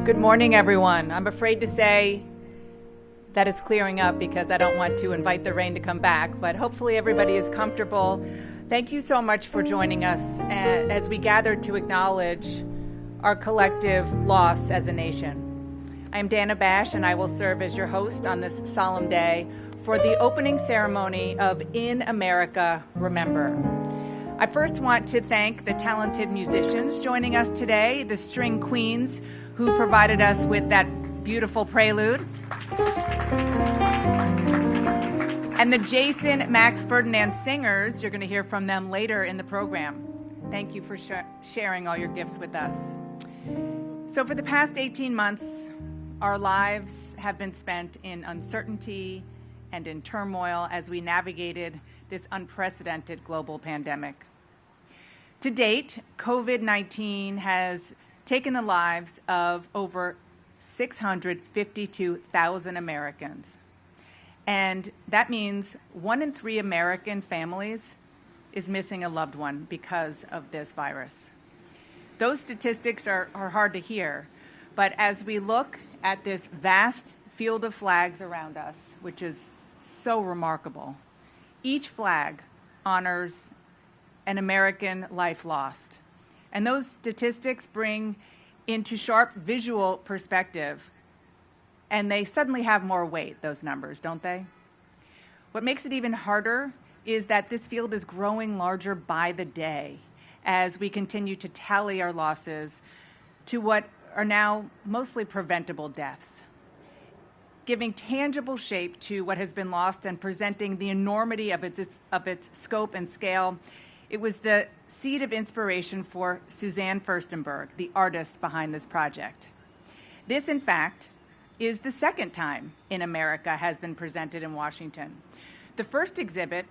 Good morning, everyone. I'm afraid to say that it's clearing up because I don't want to invite the rain to come back, but hopefully everybody is comfortable. Thank you so much for joining us as we gather to acknowledge our collective loss as a nation. I'm Dana Bash, and I will serve as your host on this solemn day for the opening ceremony of In America, Remember. I first want to thank the talented musicians joining us today, the String Queens, who provided us with that beautiful prelude, and the Jason Max Ferdinand singers. You're going to hear from them later in the program. Thank you for sharing all your gifts with us. So for the past 18 months, our lives have been spent in uncertainty and in turmoil as we navigated this unprecedented global pandemic. To date, COVID-19 has taken the lives of over 652,000 Americans. And that means 1 in 3 American families is missing a loved one because of this virus. Those statistics are hard to hear, but as we look at this vast field of flags around us, which is so remarkable, each flag honors an American life lost. And those statistics bring into sharp visual perspective, and they suddenly have more weight, those numbers, don't they? What makes it even harder is that this field is growing larger by the day as we continue to tally our losses to what are now mostly preventable deaths, giving tangible shape to what has been lost and presenting the enormity of its scope and scale. It was the seed of inspiration for Suzanne Firstenberg, the artist behind this project. This, in fact, is the second time In America has been presented in Washington. The first exhibit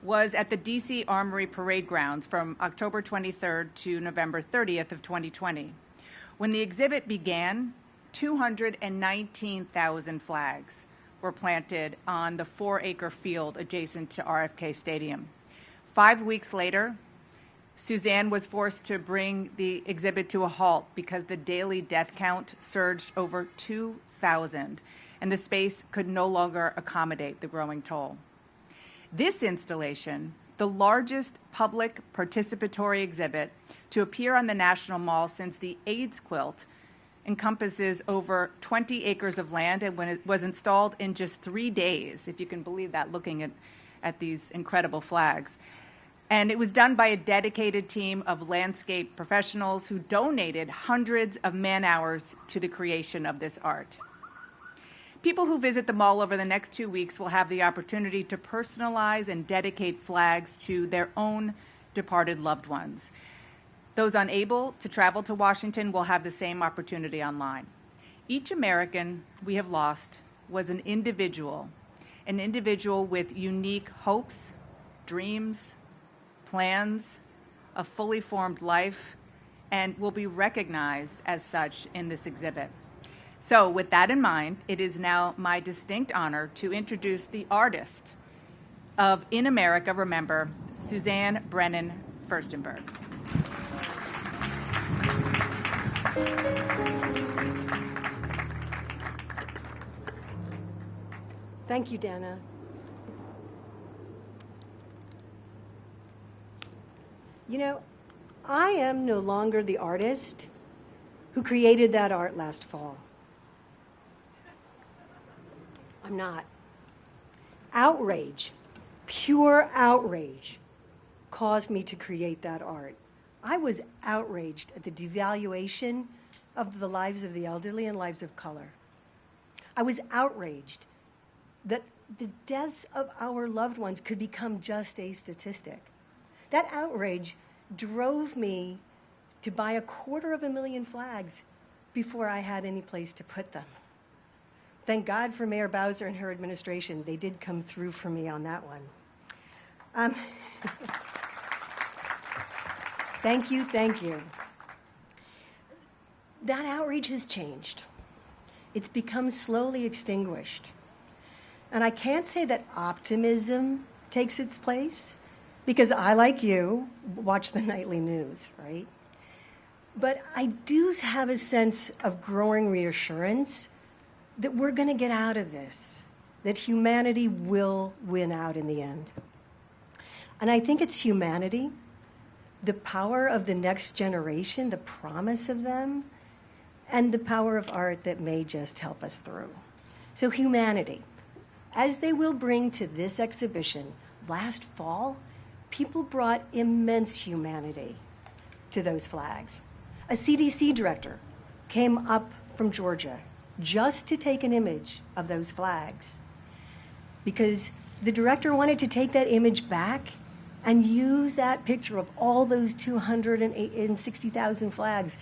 was at the D.C. Armory Parade Grounds from October 23rd to November 30th of 2020. When the exhibit began, 219,000 flags were planted on the 4-acre field adjacent to RFK Stadium. 5 weeks later, Suzanne was forced to bring the exhibit to a halt because the daily death count surged over 2,000, and the space could no longer accommodate the growing toll. This installation, the largest public participatory exhibit to appear on the National Mall since the AIDS quilt, encompasses over 20 acres of land, and when it was installed in just 3 days, if you can believe that, looking at these incredible flags. And it was done by a dedicated team of landscape professionals who donated hundreds of man-hours to the creation of this art. People who visit the mall over the next 2 weeks will have the opportunity to personalize and dedicate flags to their own departed loved ones. Those unable to travel to Washington will have the same opportunity online. Each American we have lost was an individual with unique hopes, dreams, plans, a fully formed life, and will be recognized as such in this exhibit. So with that in mind, it is now my distinct honor to introduce the artist of In America, Remember, Suzanne Brennan Firstenberg. Thank you, Dana. You know, I am no longer the artist who created that art last fall. I'm not. Outrage, pure outrage, caused me to create that art. I was outraged at the devaluation of the lives of the elderly and lives of color. I was outraged that the deaths of our loved ones could become just a statistic. That outrage drove me to buy 250,000 flags before I had any place to put them. Thank God for Mayor Bowser and her administration. They did come through for me on that one. Thank you, thank you. That outrage has changed. It's become slowly extinguished. And I can't say that optimism takes its place, because I, like you, watch the nightly news, right? But I do have a sense of growing reassurance that we're going to get out of this, that humanity will win out in the end. And I think it's humanity, the power of the next generation, the promise of them, and the power of art that may just help us through. So humanity, as they will bring to this exhibition, last fall, people brought immense humanity to those flags. A CDC director came up from Georgia just to take an image of those flags because the director wanted to take that image back and use that picture of all those 260,000 flags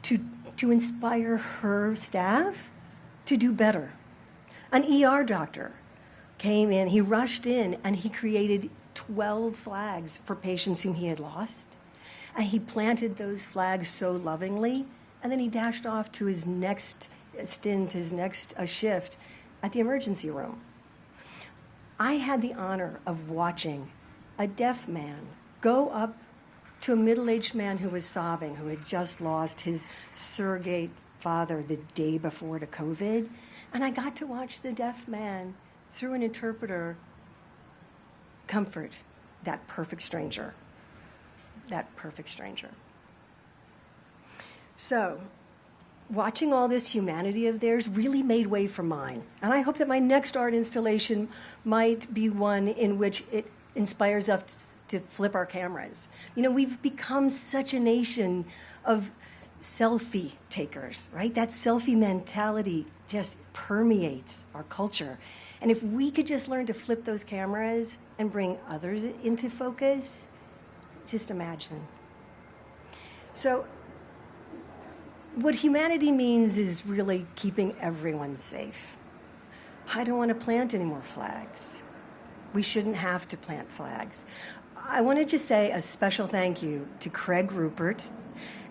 to inspire her staff to do better. An ER doctor came in, he rushed in, and he created 12 flags for patients whom he had lost. And he planted those flags so lovingly, and then he dashed off to his next stint, his next shift at the emergency room. I had the honor of watching a deaf man go up to a middle-aged man who was sobbing, who had just lost his surrogate father the day before to COVID. And I got to watch the deaf man, through an interpreter, comfort that perfect stranger. That perfect stranger. So, watching all this humanity of theirs really made way for mine. And I hope that my next art installation might be one in which it inspires us to flip our cameras. You know, we've become such a nation of selfie takers, right? That selfie mentality just permeates our culture. And if we could just learn to flip those cameras and bring others into focus, just imagine. So what humanity means is really keeping everyone safe. I don't want to plant any more flags. We shouldn't have to plant flags. I want to just say a special thank you to Craig Rupert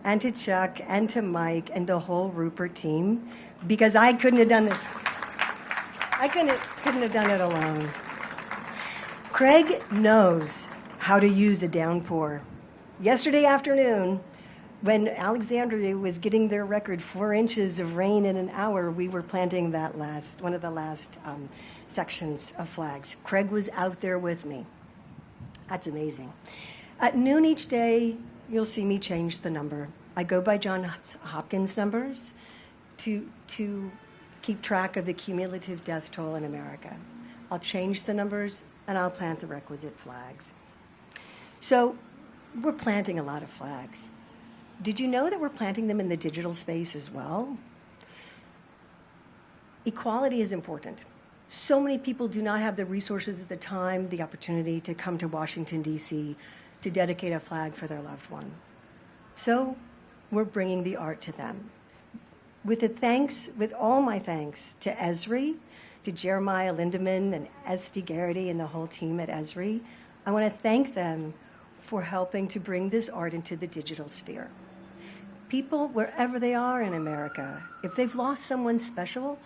and to Chuck and to Mike and the whole Rupert team, because I couldn't have done this. I couldn't have done it alone. Craig knows how to use a downpour. Yesterday afternoon, when Alexandria was getting their record 4 inches of rain in an hour, we were planting one of the last sections of flags. Craig was out there with me. That's amazing. At noon each day, you'll see me change the number. I go by Johns Hopkins numbers to keep track of the cumulative death toll in America. I'll change the numbers and I'll plant the requisite flags. So we're planting a lot of flags. Did you know that we're planting them in the digital space as well? Equality is important. So many people do not have the resources at the time, the opportunity to come to Washington, D.C. to dedicate a flag for their loved one. So we're bringing the art to them. With all my thanks to Esri, to Jeremiah Lindemann and Esty Garrity and the whole team at Esri, I want to thank them for helping to bring this art into the digital sphere. People, wherever they are in America, if they've lost someone special,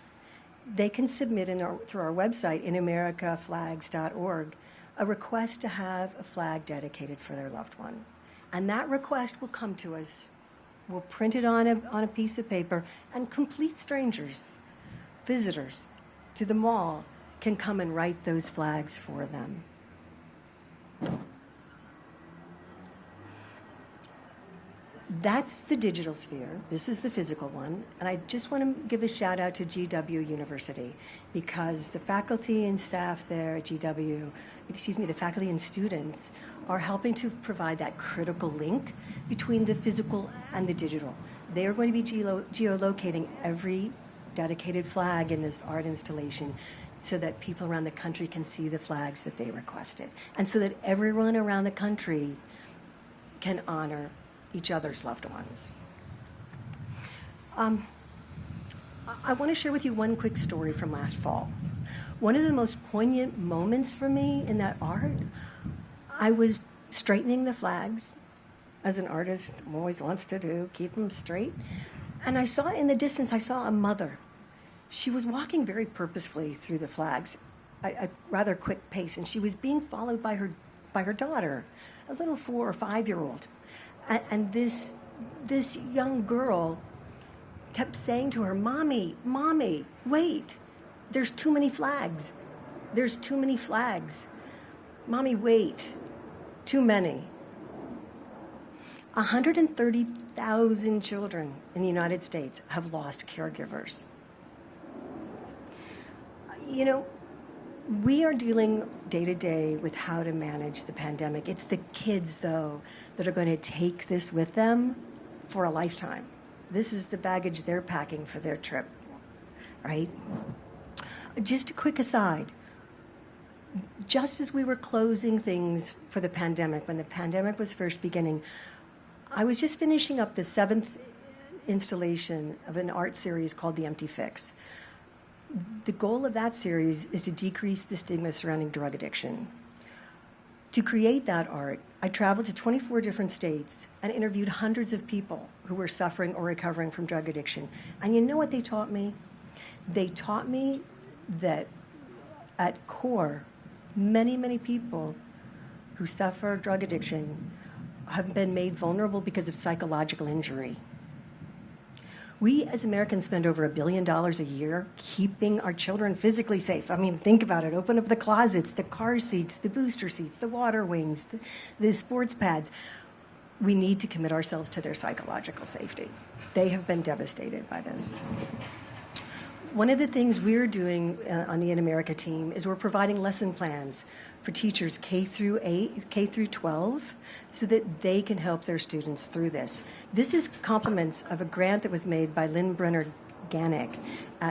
they can submit through our website, inamericaflags.org, a request to have a flag dedicated for their loved one. And that request will come to us. We'll print it on a piece of paper, and complete strangers, visitors to the mall, can come and write those flags for them. That's the digital sphere. This is the physical one. And I just want to give a shout out to GW University, because the faculty and staff there at GW, the faculty and students are helping to provide that critical link between the physical and the digital. They are going to be geolocating every dedicated flag in this art installation so that people around the country can see the flags that they requested, and so that everyone around the country can honor each other's loved ones. I want to share with you one quick story from last fall. One of the most poignant moments for me in that art, I was straightening the flags, as an artist always wants to do, keep them straight. And I saw in the distance, I saw a mother. She was walking very purposefully through the flags, a rather quick pace, and she was being followed by her daughter, a little 4 or 5-year-old. And this this young girl kept saying to her, "Mommy, Mommy, wait, there's too many flags. There's too many flags. Mommy, wait, too many." 130,000 children in the United States have lost caregivers. You know, we are dealing day to day with how to manage the pandemic. It's the kids, though, that are going to take this with them for a lifetime. This is the baggage they're packing for their trip, right? Just a quick aside. Just as we were closing things for the pandemic, when the pandemic was first beginning, I was just finishing up the 7th installation of an art series called The Empty Fix. The goal of that series is to decrease the stigma surrounding drug addiction. To create that art, I traveled to 24 different states and interviewed hundreds of people who were suffering or recovering from drug addiction. And you know what they taught me? They taught me that at core, many, many people who suffer drug addiction have been made vulnerable because of psychological injury. We as Americans spend over $1 billion a year keeping our children physically safe. I mean, think about it. Open up the closets, the car seats, the booster seats, the water wings, the sports pads. We need to commit ourselves to their psychological safety. They have been devastated by this. One of the things we're doing on the In America team is we're providing lesson plans for teachers K through 12, so that they can help their students through this. This is compliments of a grant that was made by Lynn Brenner Ganick.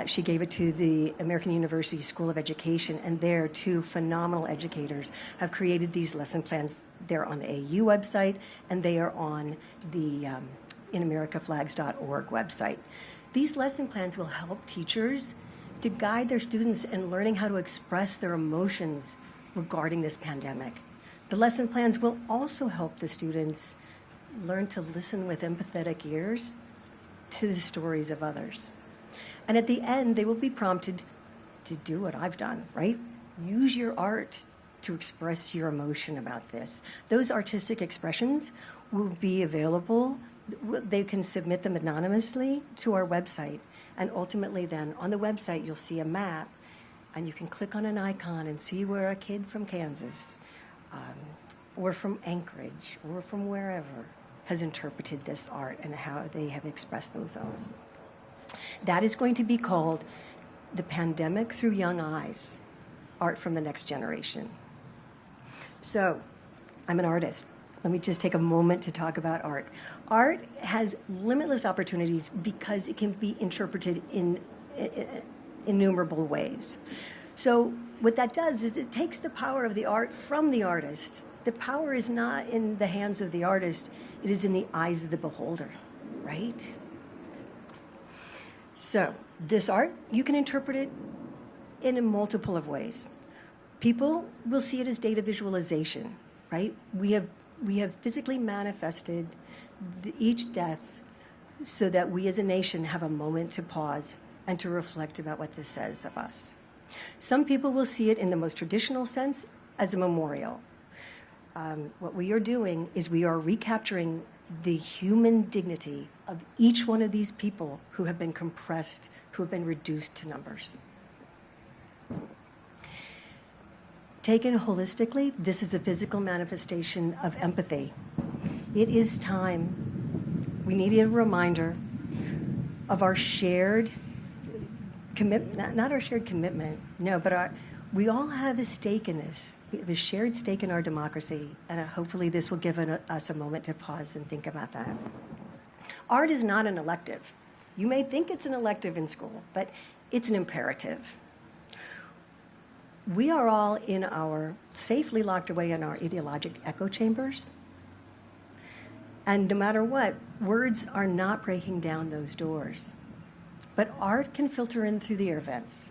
She gave it to the American University School of Education, and there, 2 phenomenal educators have created these lesson plans. They're on the AU website, and they are on the inamericaflags.org website. These lesson plans will help teachers to guide their students in learning how to express their emotions regarding this pandemic. The lesson plans will also help the students learn to listen with empathetic ears to the stories of others. And at the end, they will be prompted to do what I've done, right? Use your art to express your emotion about this. Those artistic expressions will be available. They can submit them anonymously to our website. And ultimately then, on the website, you'll see a map, and you can click on an icon and see where a kid from Kansas or from Anchorage or from wherever has interpreted this art and how they have expressed themselves. That is going to be called The Pandemic Through Young Eyes, Art from the Next Generation. So, I'm an artist. Let me just take a moment to talk about art. Art has limitless opportunities because it can be interpreted in innumerable ways. So what that does is it takes the power of the art from the artist. The power is not in the hands of the artist, it is in the eyes of the beholder, right? So this art, you can interpret it in a multiple of ways. People will see it as data visualization, right? We have physically manifested each death so that we as a nation have a moment to pause and to reflect about what this says of us. Some people will see it in the most traditional sense as a memorial. What we are doing is we are recapturing the human dignity of each one of these people who have been compressed, who have been reduced to numbers. Taken holistically, this is a physical manifestation of empathy. It is time. We need a reminder of our shared commitment, not our shared commitment, no, but we all have a stake in this. We have a shared stake in our democracy, and hopefully this will give us a moment to pause and think about that. Art is not an elective. You may think it's an elective in school, but it's an imperative. We are all safely locked away in our ideologic echo chambers. And no matter what, words are not breaking down those doors. But art can filter in through the air vents.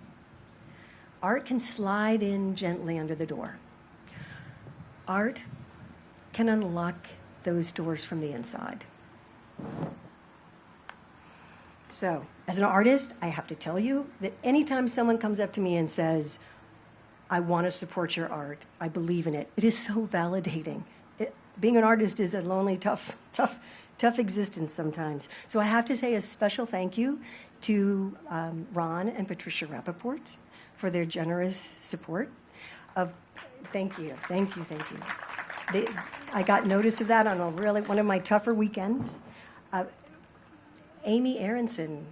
Art can slide in gently under the door. Art can unlock those doors from the inside. So, as an artist, I have to tell you that anytime someone comes up to me and says, "I want to support your art, I believe in it," it is so validating. Being an artist is a lonely, tough tough existence sometimes. So I have to say a special thank you to Ron and Patricia Rappaport for their generous support. Thank you. I got notice of that on one of my tougher weekends. Amy Aronson,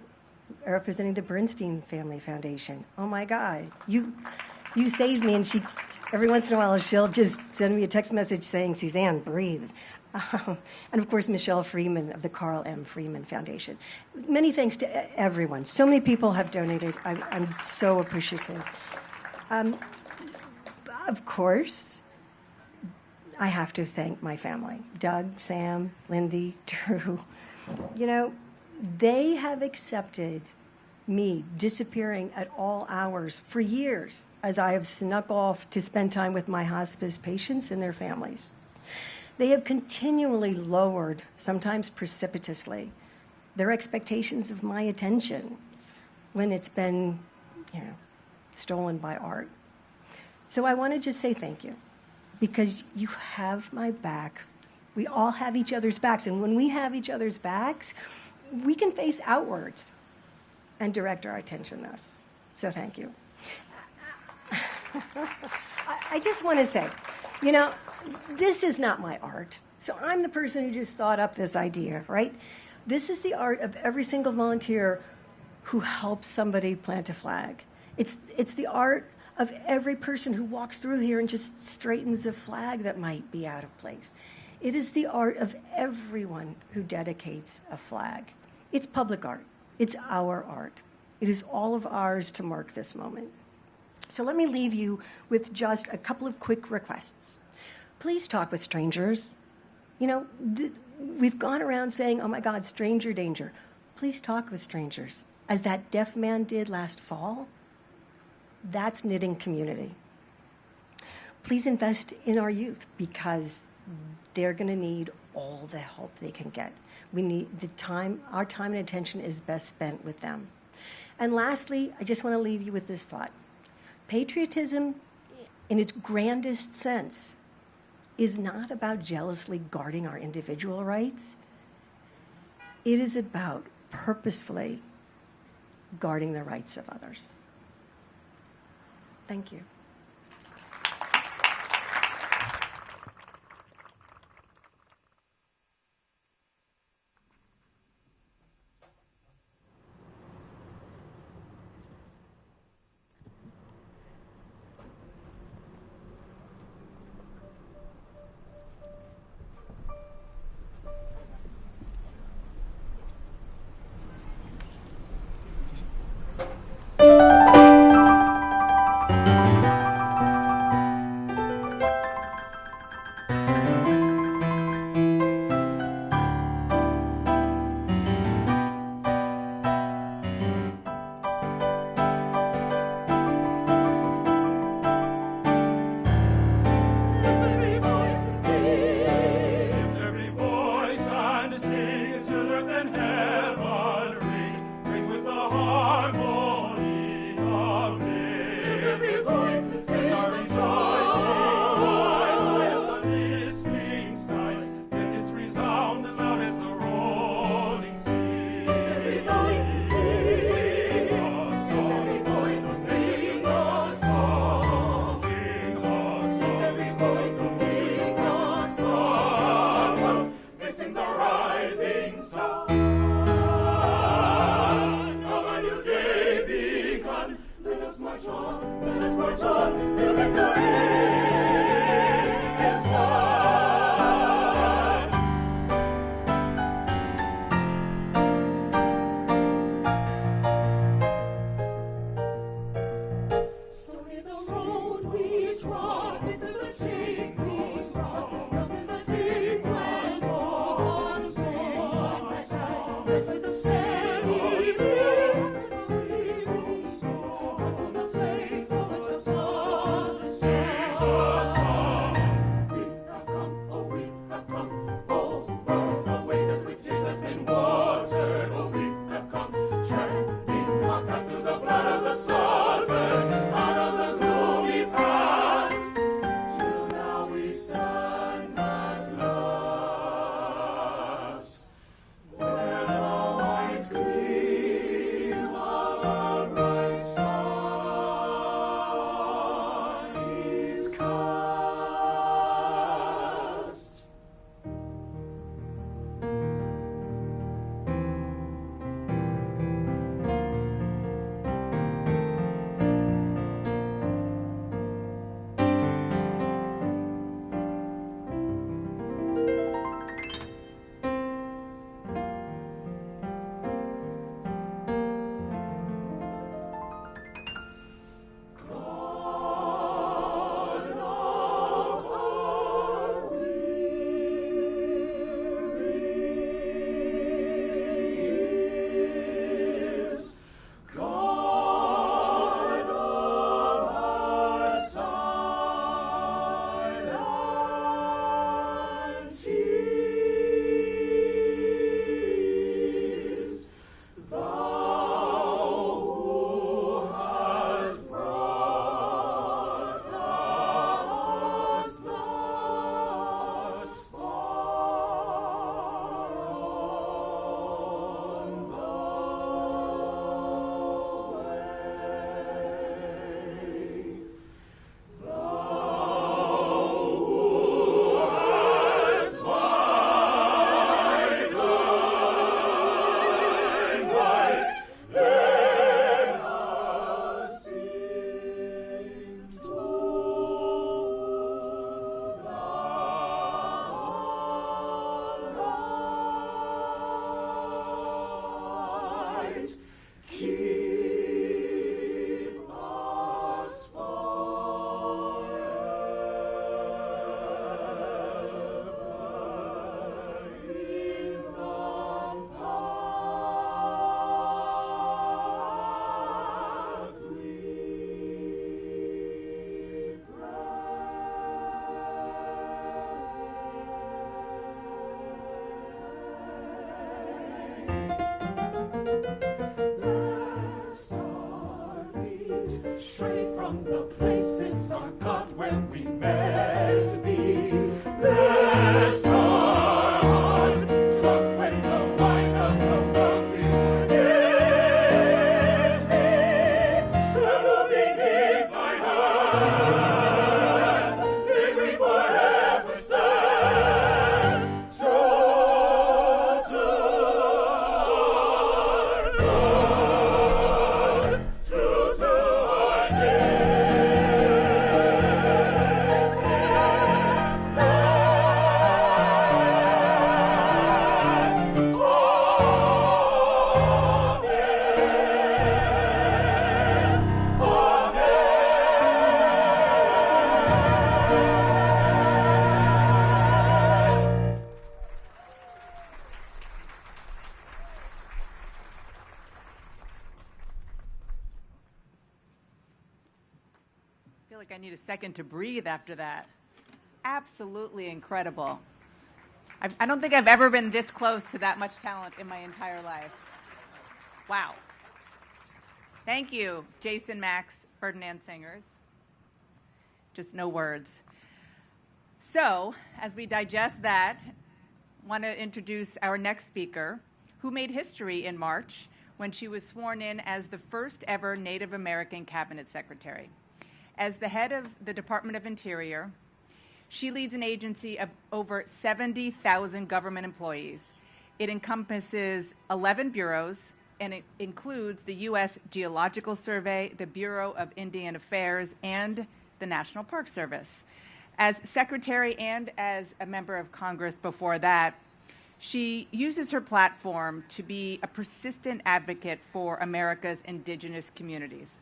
representing the Bernstein Family Foundation. Oh my God, you saved me. And every once in a while, she'll just send me a text message saying, "Suzanne, breathe." And of course, Michelle Freeman of the Carl M. Freeman Foundation. Many thanks to everyone. So many people have donated. I'm so appreciative. Of course, I have to thank my family, Doug, Sam, Lindy, Drew. They have accepted me disappearing at all hours for years as I have snuck off to spend time with my hospice patients and their families. They have continually lowered, sometimes precipitously, their expectations of my attention when it's been, stolen by art. So I want to just say thank you, because you have my back. We all have each other's backs, and when we have each other's backs, we can face outwards and direct our attention thus. So thank you. I just want to say, this is not my art. So I'm the person who just thought up this idea, right? This is the art of every single volunteer who helps somebody plant a flag. It's the art of every person who walks through here and just straightens a flag that might be out of place. It is the art of everyone who dedicates a flag. It's public art. It's our art. It is all of ours to mark this moment. So let me leave you with just a couple of quick requests. Please talk with strangers. We've gone around saying, "Oh my God, stranger danger." Please talk with strangers. As that deaf man did last fall, that's knitting community. Please invest in our youth, because they're going to need all the help they can get. We need our time and attention is best spent with them. And lastly, I just want to leave you with this thought. Patriotism, in its grandest sense, is not about jealously guarding our individual rights. It is about purposefully guarding the rights of others. Thank you. we met thee. Bless our hearts, struck when the wine of the world we were in. Tremble beneath thy hand, may we forever stand. True to our God, true to our I feel like I need a second to breathe after that. Absolutely incredible. I don't think I've ever been this close to that much talent in my entire life. Wow. Thank you, Jason, Max, Ferdinand singers. Just no words. So, as we digest that, I want to introduce our next speaker, who made history in March when she was sworn in as the first ever Native American cabinet secretary. As the head of the Department of Interior, she leads an agency of over 70,000 government employees. It encompasses 11 bureaus, and it includes the U.S. Geological Survey, the Bureau of Indian Affairs, and the National Park Service. As secretary and as a member of Congress before that, she uses her platform to be a persistent advocate for America's indigenous communities.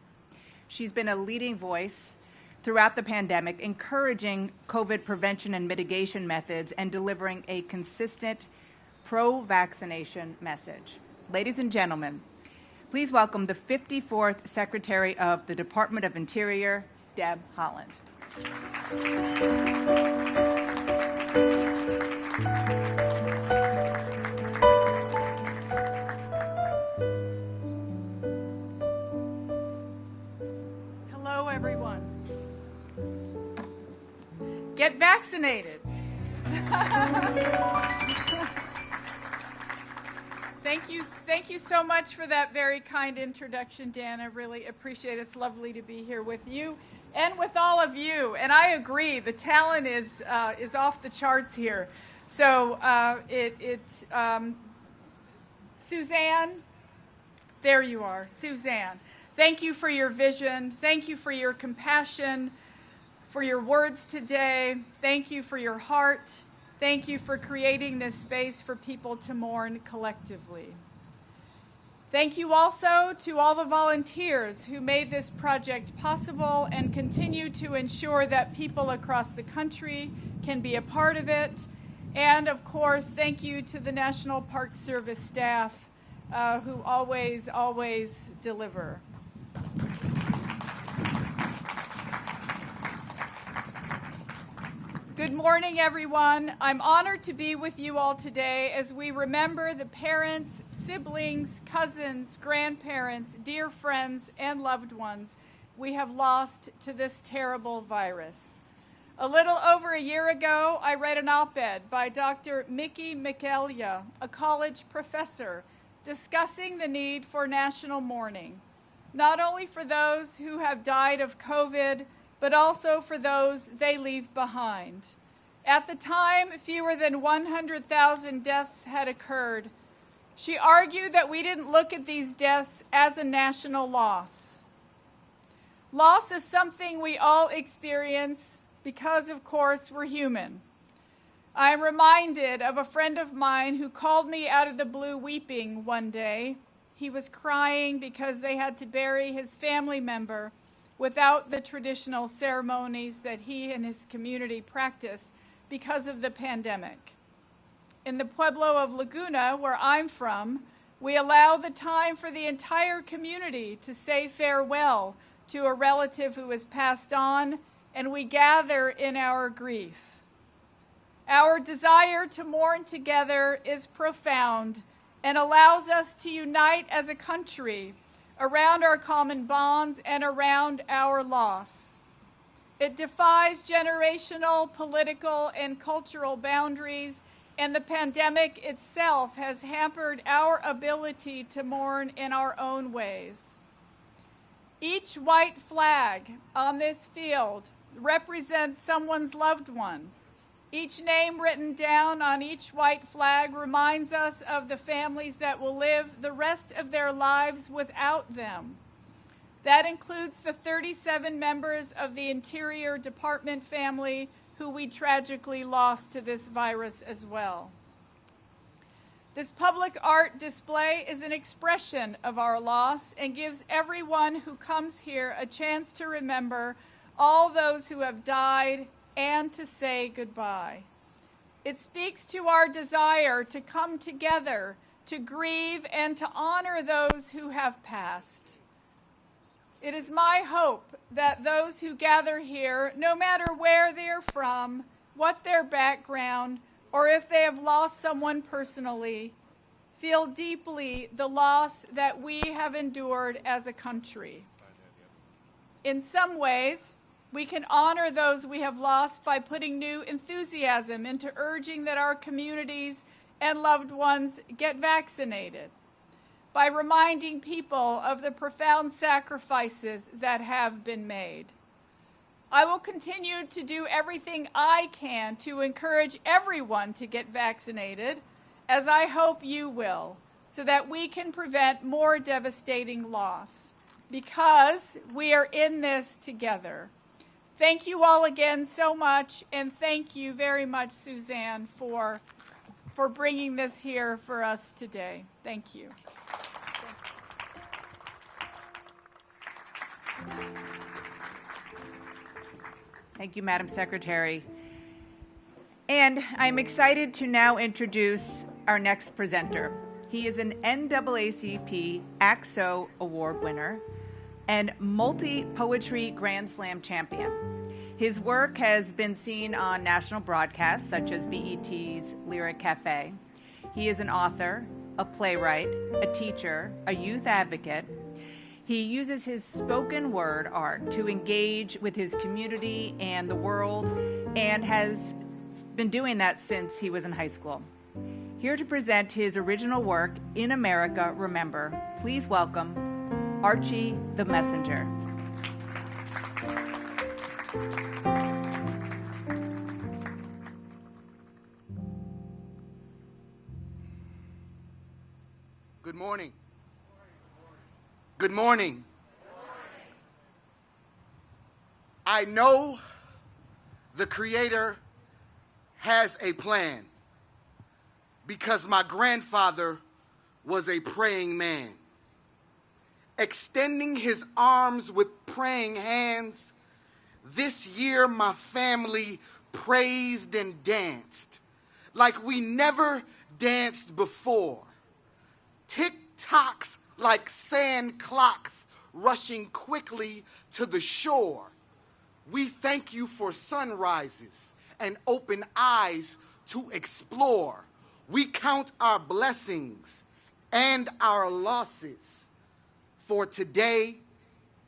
She's been a leading voice throughout the pandemic, encouraging COVID prevention and mitigation methods and delivering a consistent pro-vaccination message. Ladies and gentlemen, please welcome the 54th Secretary of the Department of Interior, Deb Haaland. Hello, everyone. Get vaccinated. Thank you so much for that very kind introduction, Dan. I really appreciate it. It's lovely to be here with you and with all of you. And I agree, the talent is off the charts here. So Suzanne, there you are, Suzanne. Thank you for your vision. Thank you for your compassion, for your words today. Thank you for your heart. Thank you for creating this space for people to mourn collectively. Thank you also to all the volunteers who made this project possible and continue to ensure that people across the country can be a part of it. And of course, thank you to the National Park Service staff who always deliver. Good morning, everyone. I'm honored to be with you all today as we remember the parents, siblings, cousins, grandparents, dear friends, and loved ones we have lost to this terrible virus. A little over a year ago, I read an op-ed by Dr. Mickey McElia, a college professor, discussing the need for national mourning, not only for those who have died of COVID, but also for those they leave behind. At the time, fewer than 100,000 deaths had occurred. She argued that we didn't look at these deaths as a national loss. Loss is something we all experience because, of course, we're human. I'm reminded of a friend of mine who called me out of the blue weeping one day. He was crying because they had to bury his family member without the traditional ceremonies that he and his community practice because of the pandemic. In the Pueblo of Laguna, where I'm from, we allow the time for the entire community to say farewell to a relative who has passed on, and we gather in our grief. Our desire to mourn together is profound and allows us to unite as a country around our common bonds and around our loss. It defies generational, political, and cultural boundaries, and the pandemic itself has hampered our ability to mourn in our own ways. Each white flag on this field represents someone's loved one. Each name written down on each white flag reminds us of the families that will live the rest of their lives without them. That includes the 37 members of the Interior Department family who we tragically lost to this virus as well. This public art display is an expression of our loss and gives everyone who comes here a chance to remember all those who have died and to say goodbye. It speaks to our desire to come together, to grieve, and to honor those who have passed. It is my hope that those who gather here, no matter where they're from, what their background, or if they have lost someone personally, feel deeply the loss that we have endured as a country. In some ways, we can honor those we have lost by putting new enthusiasm into urging that our communities and loved ones get vaccinated, by reminding people of the profound sacrifices that have been made. I will continue to do everything I can to encourage everyone to get vaccinated, as I hope you will, so that we can prevent more devastating loss, because we are in this together. Thank you all again so much, and thank you very much, Suzanne, for bringing this here for us today. Thank you. Thank you, Madam Secretary. And I'm excited to now introduce our next presenter. He is an NAACP AXO Award winner and multi-poetry Grand Slam champion. His work has been seen on national broadcasts such as BET's Lyric Cafe. He is an author, a playwright, a teacher, a youth advocate. He uses his spoken word art to engage with his community and the world, and has been doing that since he was in high school. Here to present his original work, In America, Remember, please welcome Archie the Messenger. Good morning. Good morning. I know the Creator has a plan because my grandfather was a praying man. Extending his arms with praying hands, this year my family praised and danced like we never danced before. Tick-tocks like sand clocks rushing quickly to the shore. We thank you for sunrises and open eyes to explore. We count our blessings and our losses for today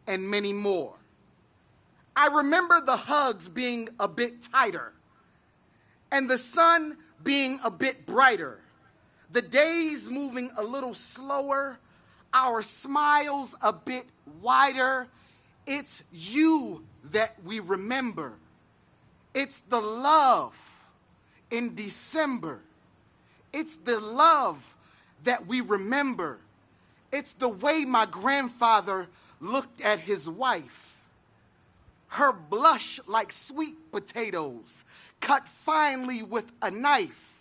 and many more. I remember the hugs being a bit tighter and the sun being a bit brighter, the days moving a little slower, our smiles a bit wider. It's you that we remember. It's the love in December. It's the love that we remember. It's the way my grandfather looked at his wife. Her blush like sweet potatoes, cut finely with a knife.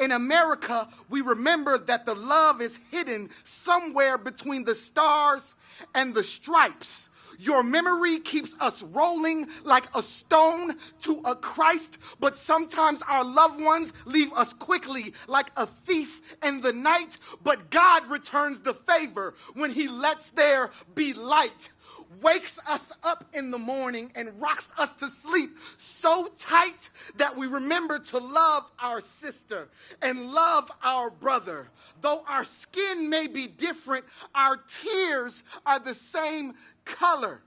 In America, we remember that the love is hidden somewhere between the stars and the stripes. Your memory keeps us rolling like a stone to a Christ, but sometimes our loved ones leave us quickly like a thief in the night, but God returns the favor when he lets there be light. Wakes us up in the morning and rocks us to sleep so tight that we remember to love our sister and love our brother. Though our skin may be different, our tears are the same color.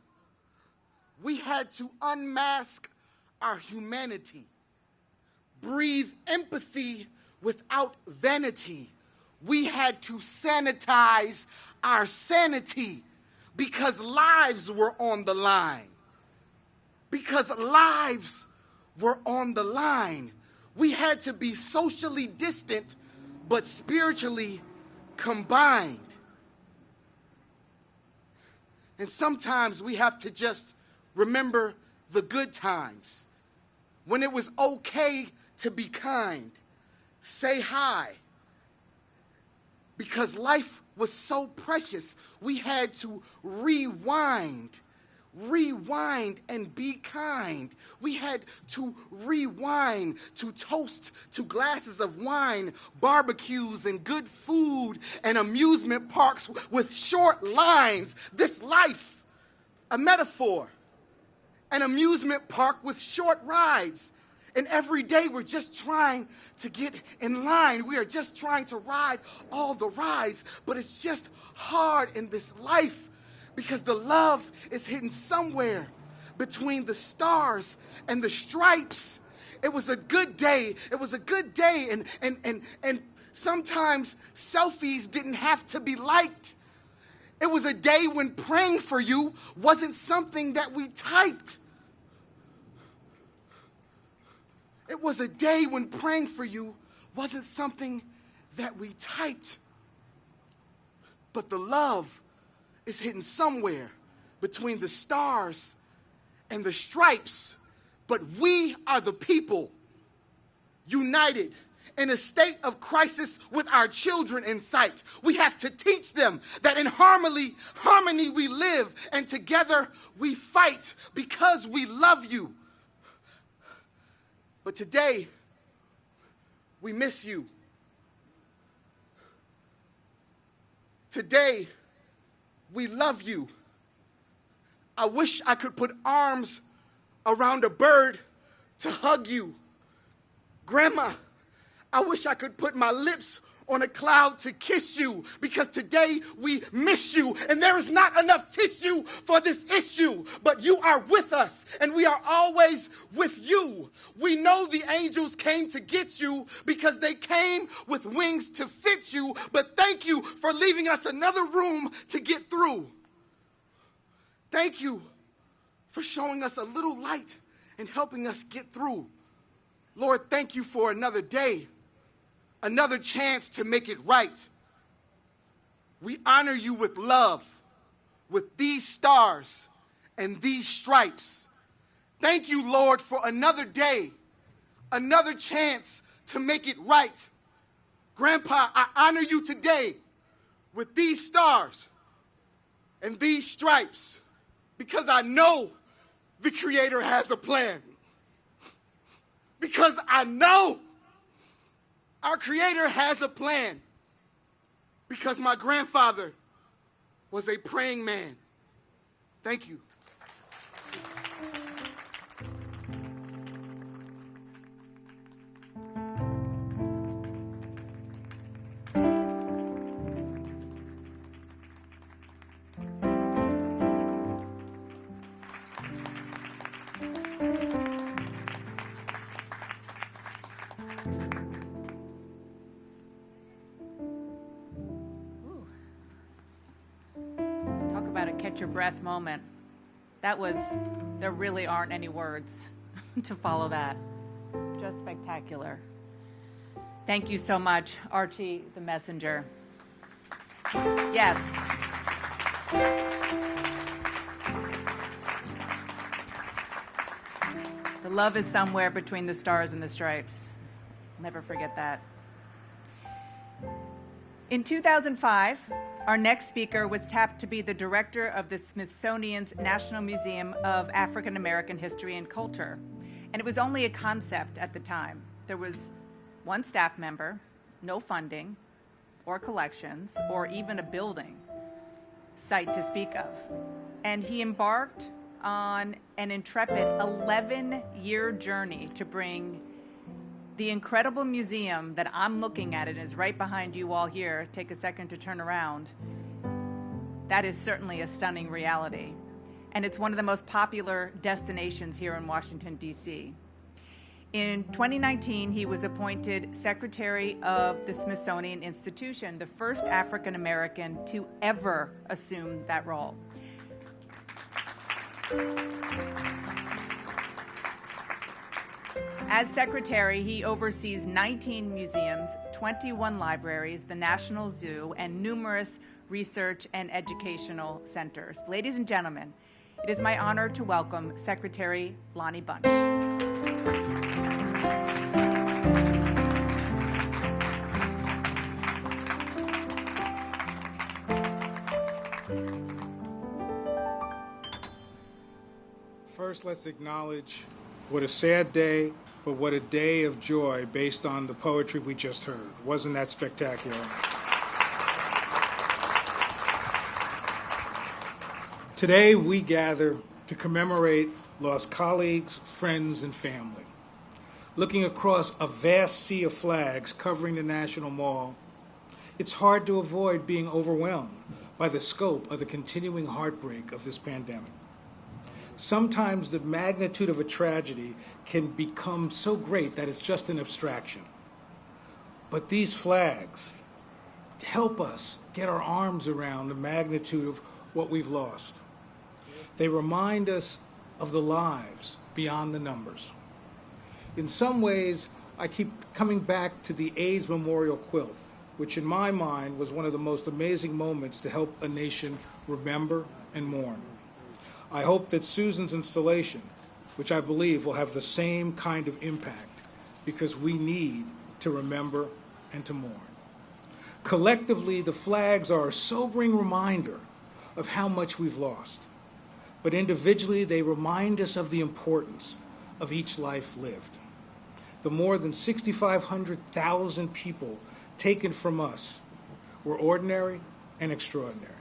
We had to unmask our humanity, breathe empathy without vanity. We had to sanitize our sanity because lives were on the line. Because lives were on the line. We had to be socially distant but spiritually combined. And sometimes we have to just remember the good times, when it was okay to be kind, say hi. Because life was so precious, we had to rewind and be kind. We had to rewind to toast to glasses of wine, barbecues and good food, and amusement parks with short lines. This life, a metaphor, an amusement park with short rides. And every day we're just trying to get in line. We are just trying to ride all the rides, but it's just hard in this life because the love is hidden somewhere between the stars and the stripes. It was a good day. It was a good day. And sometimes selfies didn't have to be liked. It was a day when praying for you wasn't something that we typed. It was a day when praying for you wasn't something that we typed. But the love is hidden somewhere between the stars and the stripes. But we are the people united in a state of crisis with our children in sight. We have to teach them that in harmony we live, and together we fight because we love you. But today, we miss you. Today, we love you. I wish I could put arms around a bird to hug you. Grandma, I wish I could put my lips on a cloud to kiss you, because today we miss you, and there is not enough tissue for this issue, but you are with us, and we are always with you. We know the angels came to get you because they came with wings to fit you, but thank you for leaving us another room to get through. Thank you for showing us a little light and helping us get through. Lord, thank you for another day, another chance to make it right. We honor you with love, with these stars and these stripes. Thank you, Lord, for another day, another chance to make it right. Grandpa, I honor you today with these stars and these stripes, because I know the Creator has a plan. Because I know our Creator has a plan. Because my grandfather was a praying man. Thank you. Catch your breath moment. There really aren't any words to follow that. Just spectacular. Thank you so much, Archie the Messenger. Yes. The love is somewhere between the stars and the stripes. Never forget that. In 2005, our next speaker was tapped to be the director of the Smithsonian's National Museum of African American History and Culture. And it was only a concept at the time. There was one staff member, no funding, or collections, or even a building site to speak of. And he embarked on an intrepid 11-year journey to bring the incredible museum that I'm looking at, and is right behind you all here. Take a second to turn around. That is certainly a stunning reality. and it's one of the most popular destinations here in Washington, D.C. In 2019, he was appointed Secretary of the Smithsonian Institution, the first African American to ever assume that role. As secretary, he oversees 19 museums, 21 libraries, the National Zoo, and numerous research and educational centers. Ladies and gentlemen, it is my honor to welcome Secretary Lonnie Bunch. First, let's acknowledge what a sad day, but what a day of joy based on the poetry we just heard. Wasn't that spectacular? Today, we gather to commemorate lost colleagues, friends, and family. Looking across a vast sea of flags covering the National Mall, it's hard to avoid being overwhelmed by the scope of the continuing heartbreak of this pandemic. Sometimes the magnitude of a tragedy can become so great that it's just an abstraction. But these flags help us get our arms around the magnitude of what we've lost. They remind us of the lives beyond the numbers. In some ways, I keep coming back to the AIDS Memorial Quilt, which in my mind was one of the most amazing moments to help a nation remember and mourn. I hope that Susan's installation, which I believe will have the same kind of impact, because we need to remember and to mourn. Collectively, the flags are a sobering reminder of how much we've lost. But individually, they remind us of the importance of each life lived. The more than 6,500,000 people taken from us were ordinary and extraordinary.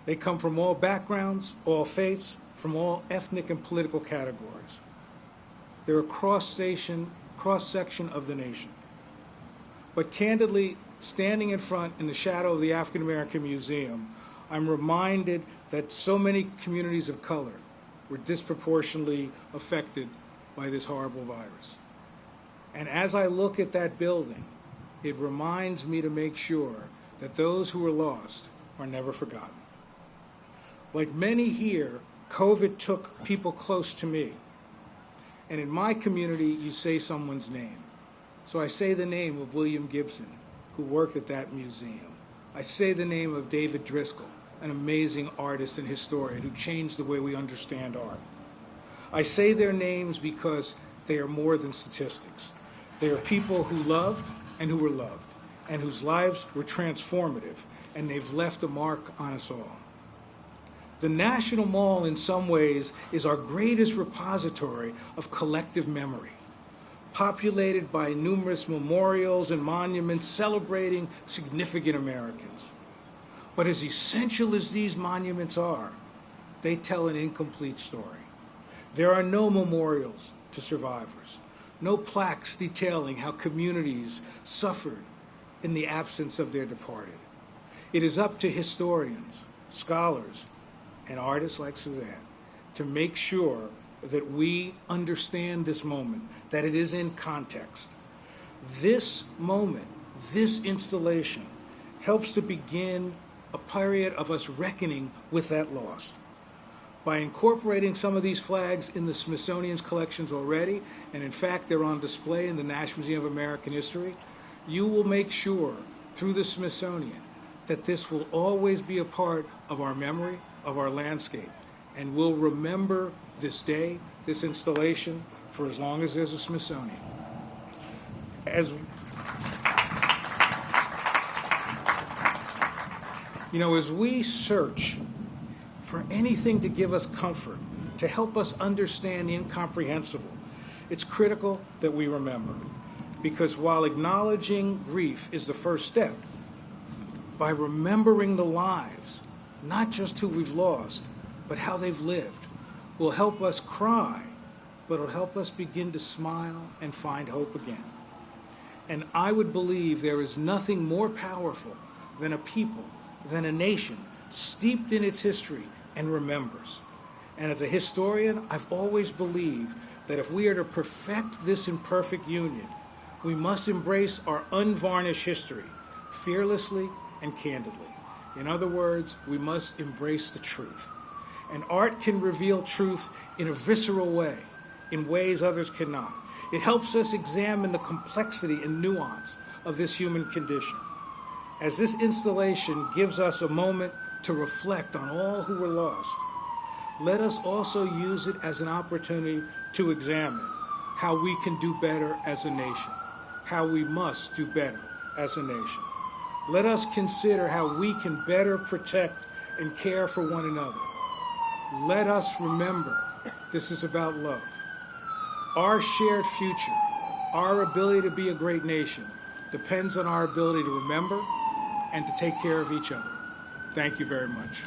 They come from all backgrounds, all faiths, from all ethnic and political categories. They're a cross-section of the nation. But candidly, standing in front in the shadow of the African American Museum, I'm reminded that so many communities of color were disproportionately affected by this horrible virus. And as I look at that building, it reminds me to make sure that those who were lost are never forgotten. Like many here, COVID took people close to me. And in my community, you say someone's name. So I say the name of William Gibson, who worked at that museum. I say the name of David Driscoll, an amazing artist and historian who changed the way we understand art. I say their names because they are more than statistics. They are people who loved and who were loved, and whose lives were transformative, and they've left a mark on us all. The National Mall, in some ways, is our greatest repository of collective memory, populated by numerous memorials and monuments celebrating significant Americans. But as essential as these monuments are, they tell an incomplete story. There are no memorials to survivors, no plaques detailing how communities suffered in the absence of their departed. It is up to historians, scholars, and artists like Suzanne to make sure that we understand this moment, that it is in context. This moment, this installation, helps to begin a period of us reckoning with that loss. By incorporating some of these flags in the Smithsonian's collections already, and in fact they're on display in the National Museum of American History, you will make sure through the Smithsonian that this will always be a part of our memory, of our landscape, and we'll remember this day, this installation, for as long as there's a Smithsonian. As we search for anything to give us comfort, to help us understand the incomprehensible, it's critical that we remember. Because while acknowledging grief is the first step, by remembering the lives, not just who we've lost, but how they've lived, will help us cry, but it'll help us begin to smile and find hope again. And I would believe there is nothing more powerful than a people, than a nation steeped in its history and remembers. And as a historian, I've always believed that if we are to perfect this imperfect union, we must embrace our unvarnished history fearlessly and candidly. In other words, we must embrace the truth. And art can reveal truth in a visceral way, in ways others cannot. It helps us examine the complexity and nuance of this human condition. As this installation gives us a moment to reflect on all who were lost, let us also use it as an opportunity to examine how we can do better as a nation, how we must do better as a nation. Let us consider how we can better protect and care for one another. Let us remember this is about love. Our shared future, our ability to be a great nation, depends on our ability to remember and to take care of each other. Thank you very much.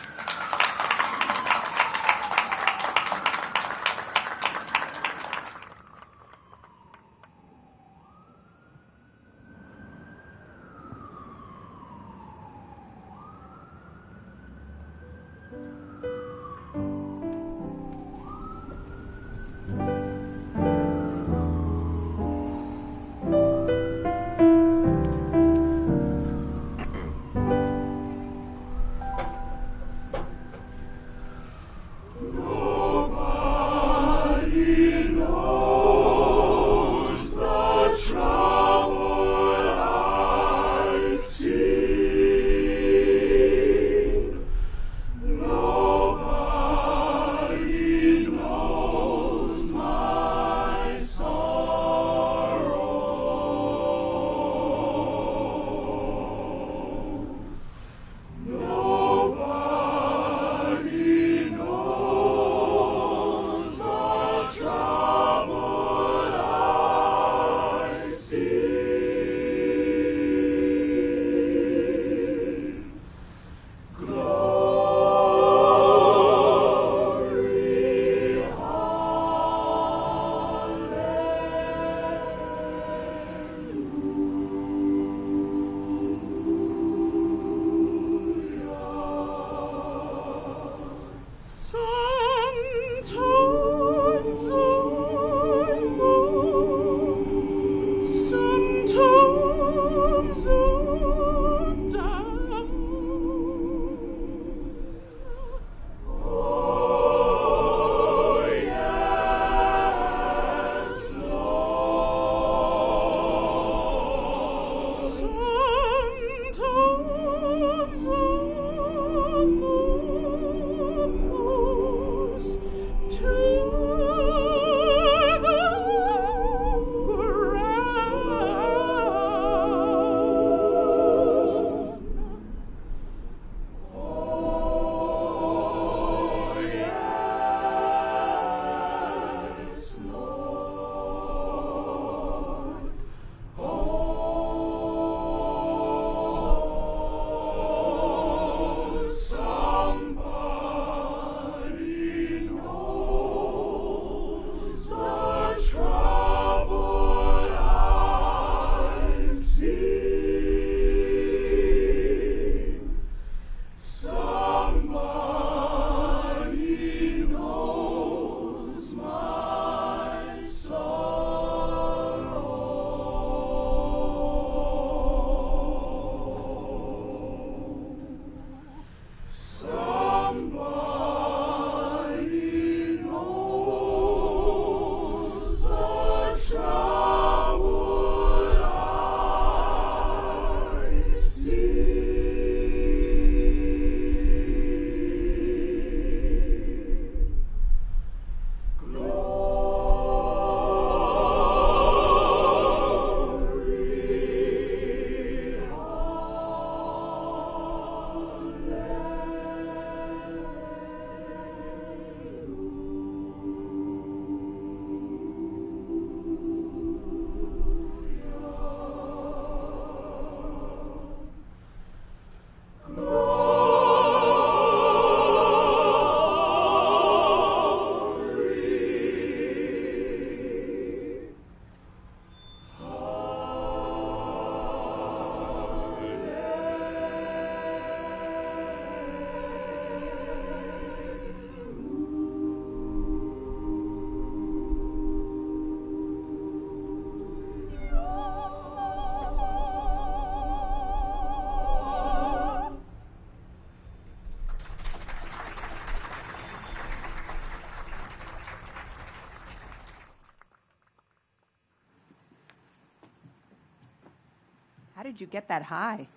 How did you get that high?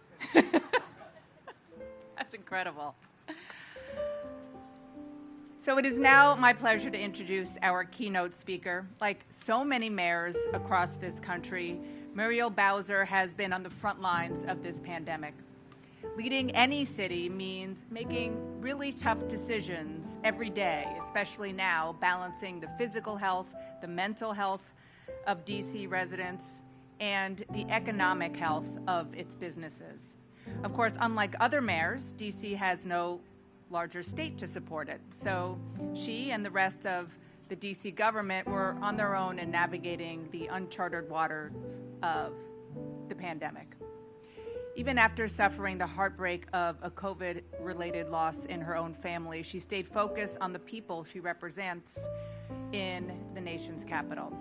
That's incredible. So it is now my pleasure to introduce our keynote speaker. Like so many mayors across this country, Muriel Bowser has been on the front lines of this pandemic. Leading any city means making really tough decisions every day, especially now, balancing the physical health, the mental health of DC residents, and the economic health of its businesses. Of course, unlike other mayors, DC has no larger state to support it. So she and the rest of the DC government were on their own in navigating the uncharted waters of the pandemic. Even after suffering the heartbreak of a COVID-related loss in her own family, she stayed focused on the people she represents in the nation's capital.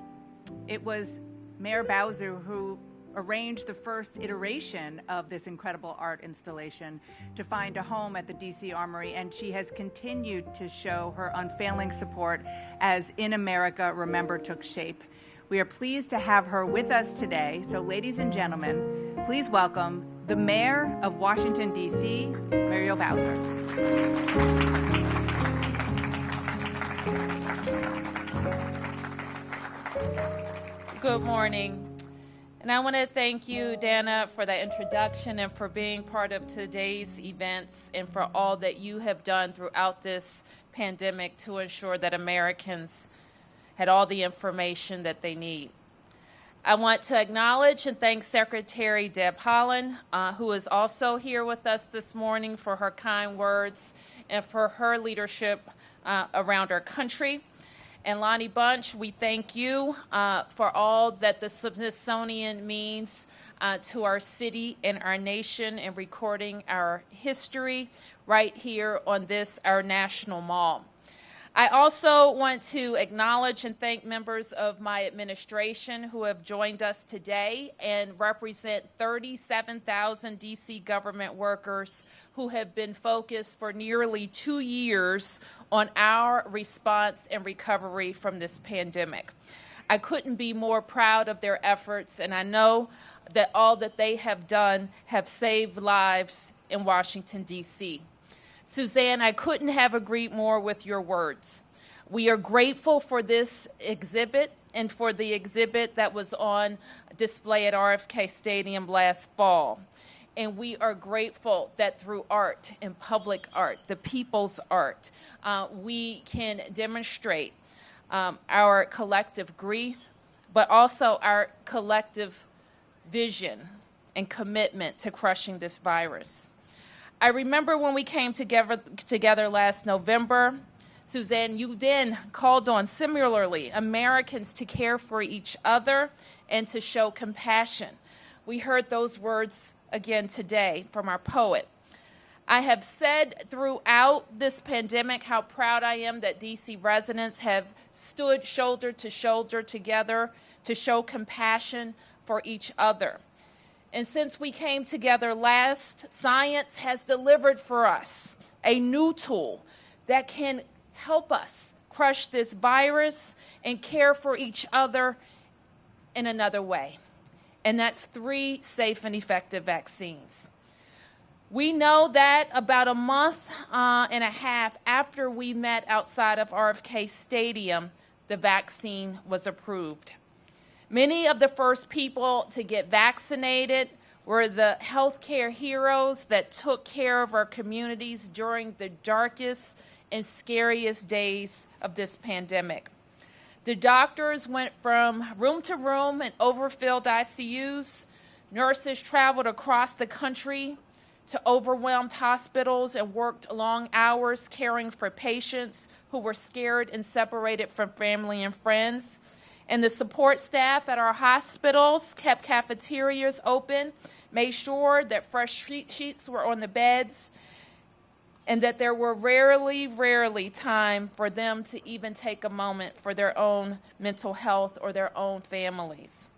It was Mayor Bowser who arranged the first iteration of this incredible art installation to find a home at the DC Armory, and she has continued to show her unfailing support as In America Remember took shape. We are pleased to have her with us today. So ladies and gentlemen, please welcome the Mayor of Washington, D.C., Muriel Bowser. Good morning. And I want to thank you, Dana, for that introduction and for being part of today's events and for all that you have done throughout this pandemic to ensure that Americans had all the information that they need. I want to acknowledge and thank Secretary Deb Haaland, who is also here with us this morning, for her kind words and for her leadership around our country. And Lonnie Bunch, we thank you for all that the Smithsonian means to our city and our nation in recording our history right here on this, our national mall. I also want to acknowledge and thank members of my administration who have joined us today and represent 37,000 DC government workers who have been focused for nearly 2 years on our response and recovery from this pandemic. I couldn't be more proud of their efforts, and I know that all that they have done have saved lives in Washington, D.C. Suzanne, I couldn't have agreed more with your words. We are grateful for this exhibit and for the exhibit that was on display at RFK Stadium last fall. And we are grateful that through art and public art, the people's art, we can demonstrate our collective grief, but also our collective vision and commitment to crushing this virus. I remember when we came together last November, Suzanne, you then called on similarly Americans to care for each other and to show compassion. We heard those words again today from our poet. I have said throughout this pandemic how proud I am that DC residents have stood shoulder to shoulder together to show compassion for each other. And since we came together last, science has delivered for us a new tool that can help us crush this virus and care for each other in another way. And that's 3 safe and effective vaccines. We know that about a month and a half after we met outside of RFK Stadium, the vaccine was approved. Many of the first people to get vaccinated were the healthcare heroes that took care of our communities during the darkest and scariest days of this pandemic. The doctors went from room to room in overfilled ICUs. Nurses traveled across the country to overwhelmed hospitals and worked long hours caring for patients who were scared and separated from family and friends. And the support staff at our hospitals kept cafeterias open, made sure that fresh sheets were on the beds, and that there were rarely time for them to even take a moment for their own mental health or their own families.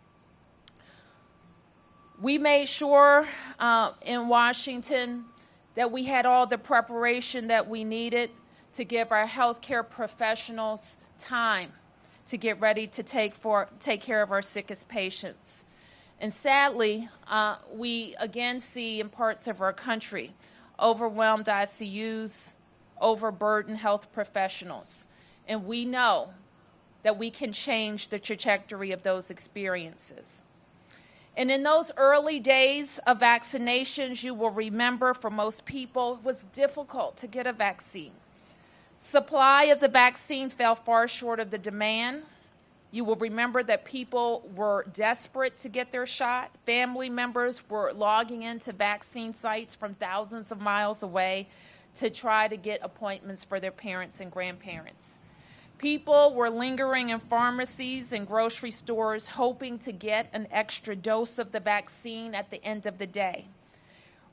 We made sure in Washington that we had all the preparation that we needed to give our healthcare professionals time to get ready to take care of our sickest patients. And sadly, we again see in parts of our country overwhelmed ICUs, overburdened health professionals. And we know that we can change the trajectory of those experiences. And in those early days of vaccinations, you will remember for most people, it was difficult to get a vaccine. Supply of the vaccine fell far short of the demand. You will remember that people were desperate to get their shot. Family members were logging into vaccine sites from thousands of miles away to try to get appointments for their parents and grandparents. People were lingering in pharmacies and grocery stores hoping to get an extra dose of the vaccine at the end of the day.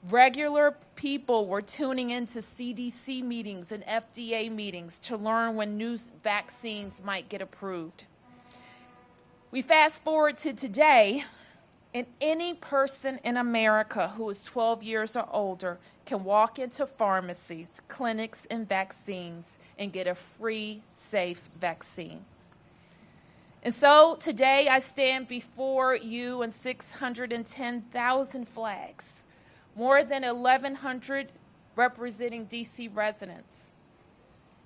Regular people were tuning into CDC meetings and FDA meetings to learn when new vaccines might get approved. We fast forward to today, and any person in America who is 12 years or older can walk into pharmacies, clinics, and vaccines and get a free, safe vaccine. And so today I stand before you in 610,000 flags, more than 1,100 representing DC residents.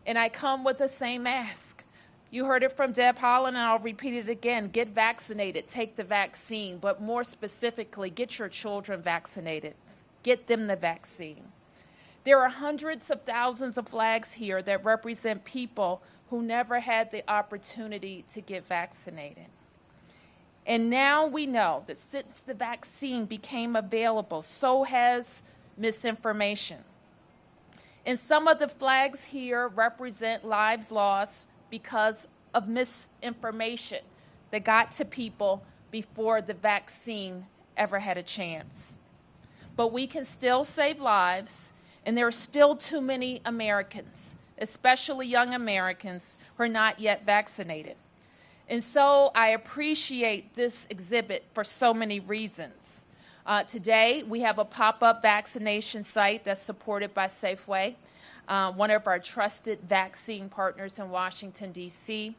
And I come with the same ask. You heard it from Deb Haaland, and I'll repeat it again. Get vaccinated, take the vaccine, but more specifically, get your children vaccinated. Get them the vaccine. There are hundreds of thousands of flags here that represent people who never had the opportunity to get vaccinated. And now we know that since the vaccine became available, so has misinformation. And some of the flags here represent lives lost because of misinformation that got to people before the vaccine ever had a chance. But we can still save lives, and there are still too many Americans, especially young Americans, who are not yet vaccinated. And so I appreciate this exhibit for so many reasons. Today, we have a pop-up vaccination site that's supported by Safeway, one of our trusted vaccine partners in Washington, D.C.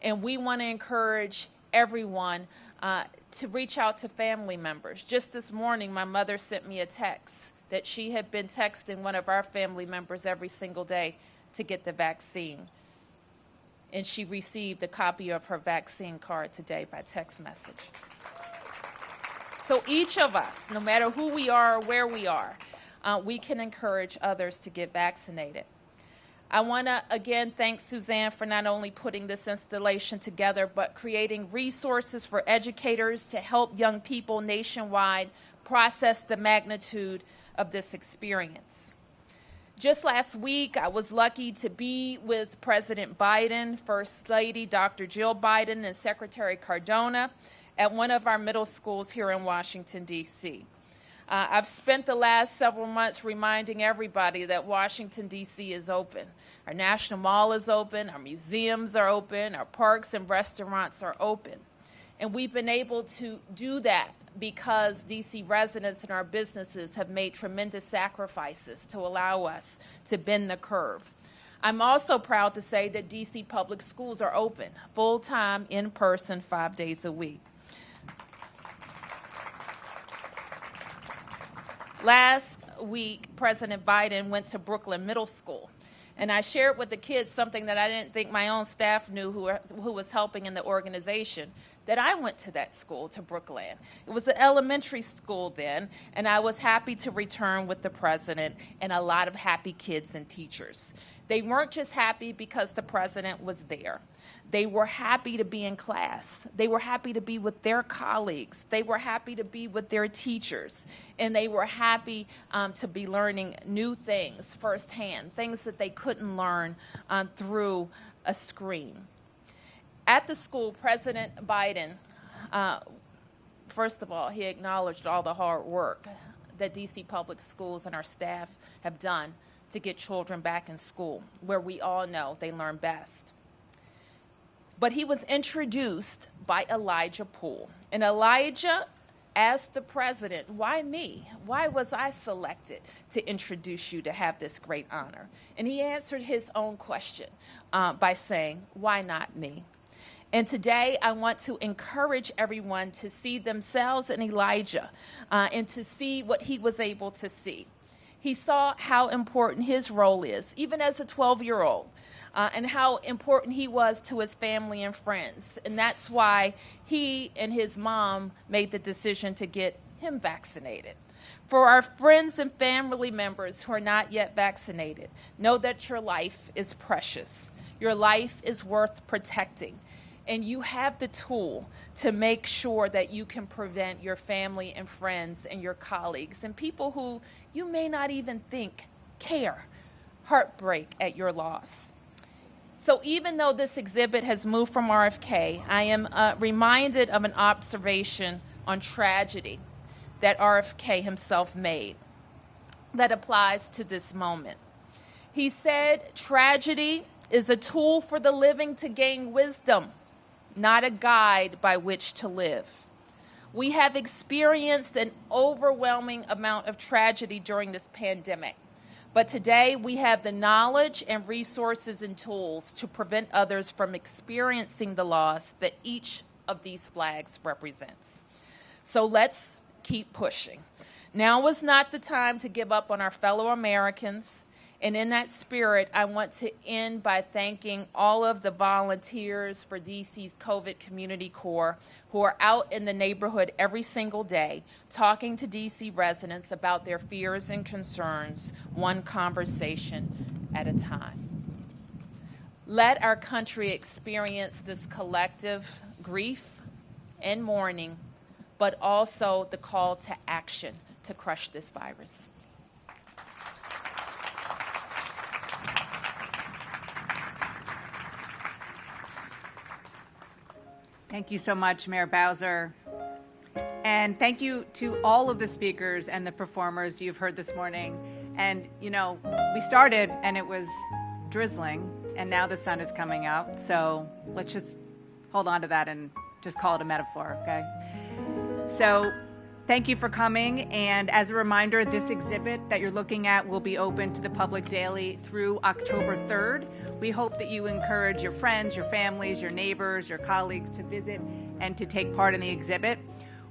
And we want to encourage everyone to reach out to family members. Just this morning, my mother sent me a text that she had been texting one of our family members every single day to get the vaccine. And she received a copy of her vaccine card today by text message. So each of us, no matter who we are or where we are, we can encourage others to get vaccinated. I want to again thank Suzanne for not only putting this installation together, but creating resources for educators to help young people nationwide process the magnitude of this experience. Just last week, I was lucky to be with President Biden, First Lady Dr. Jill Biden, and Secretary Cardona at one of our middle schools here in Washington, D.C. I've spent the last several months reminding everybody that Washington, D.C. is open. Our National Mall is open, our museums are open, our parks and restaurants are open. And we've been able to do that because D.C. residents and our businesses have made tremendous sacrifices to allow us to bend the curve. I'm also proud to say that D.C. public schools are open, full-time, in person, 5 days a week. Last week, President Biden went to Brooklyn Middle School, and I shared with the kids something that I didn't think my own staff knew who was helping in the organization, that I went to that school, to Brookland. It was an elementary school then, and I was happy to return with the president and a lot of happy kids and teachers. They weren't just happy because the president was there. They were happy to be in class. They were happy to be with their colleagues. They were happy to be with their teachers. And they were happy to be learning new things firsthand, things that they couldn't learn through a screen. At the school, President Biden, first of all, he acknowledged all the hard work that D.C. public schools and our staff have done to get children back in school, where we all know they learn best. But he was introduced by Elijah Poole. And Elijah asked the president, why me? Why was I selected to introduce you to have this great honor? And he answered his own question by saying, why not me? And today I want to encourage everyone to see themselves in Elijah and to see what he was able to see. He saw how important his role is, even as a 12-year-old, and how important he was to his family and friends. And that's why he and his mom made the decision to get him vaccinated. For our friends and family members who are not yet vaccinated, know that your life is precious. Your life is worth protecting. And you have the tool to make sure that you can prevent your family and friends and your colleagues and people who you may not even think care heartbreak at your loss. So even though this exhibit has moved from RFK, I am reminded of an observation on tragedy that RFK himself made that applies to this moment. He said, "Tragedy is a tool for the living to gain wisdom, not a guide by which to live." We have experienced an overwhelming amount of tragedy during this pandemic, but today we have the knowledge and resources and tools to prevent others from experiencing the loss that each of these flags represents. So let's keep pushing. Now is not the time to give up on our fellow Americans. And in that spirit, I want to end by thanking all of the volunteers for DC's COVID Community Corps who are out in the neighborhood every single day talking to DC residents about their fears and concerns, one conversation at a time. Let our country experience this collective grief and mourning, but also the call to action to crush this virus. Thank you so much, Mayor Bowser. And thank you to all of the speakers and the performers you've heard this morning. And, you know, we started and it was drizzling, and now the sun is coming out. So let's just hold on to that and just call it a metaphor, okay? So thank you for coming. And as a reminder, this exhibit that you're looking at will be open to the public daily through October 3rd. We hope that you encourage your friends, your families, your neighbors, your colleagues to visit and to take part in the exhibit.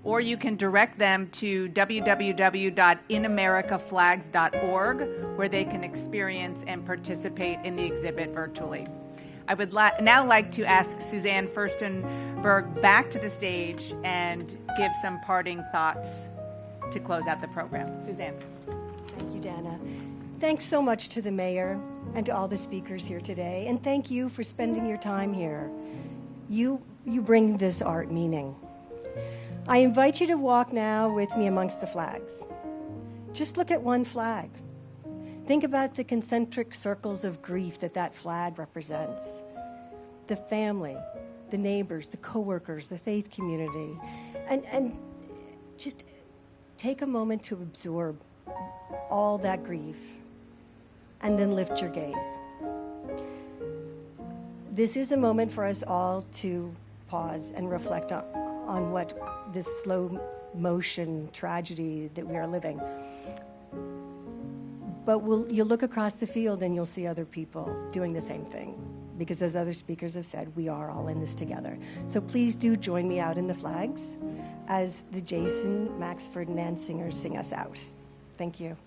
Or you can direct them to www.inamericaflags.org, where they can experience and participate in the exhibit virtually. I would now like to ask Suzanne Firstenberg back to the stage and give some parting thoughts to close out the program. Suzanne. Thank you, Dana. Thanks so much to the mayor and to all the speakers here today. And thank you for spending your time here. You bring this art meaning. I invite you to walk now with me amongst the flags. Just look at one flag. Think about the concentric circles of grief that flag represents. The family, the neighbors, the coworkers, the faith community. And just take a moment to absorb all that grief and then lift your gaze. This is a moment for us all to pause and reflect on what this slow motion tragedy that we are living. But you'll look across the field and you'll see other people doing the same thing. Because as other speakers have said, we are all in this together. So please do join me out in the flags as the Jason Max Ferdinand singers sing us out. Thank you.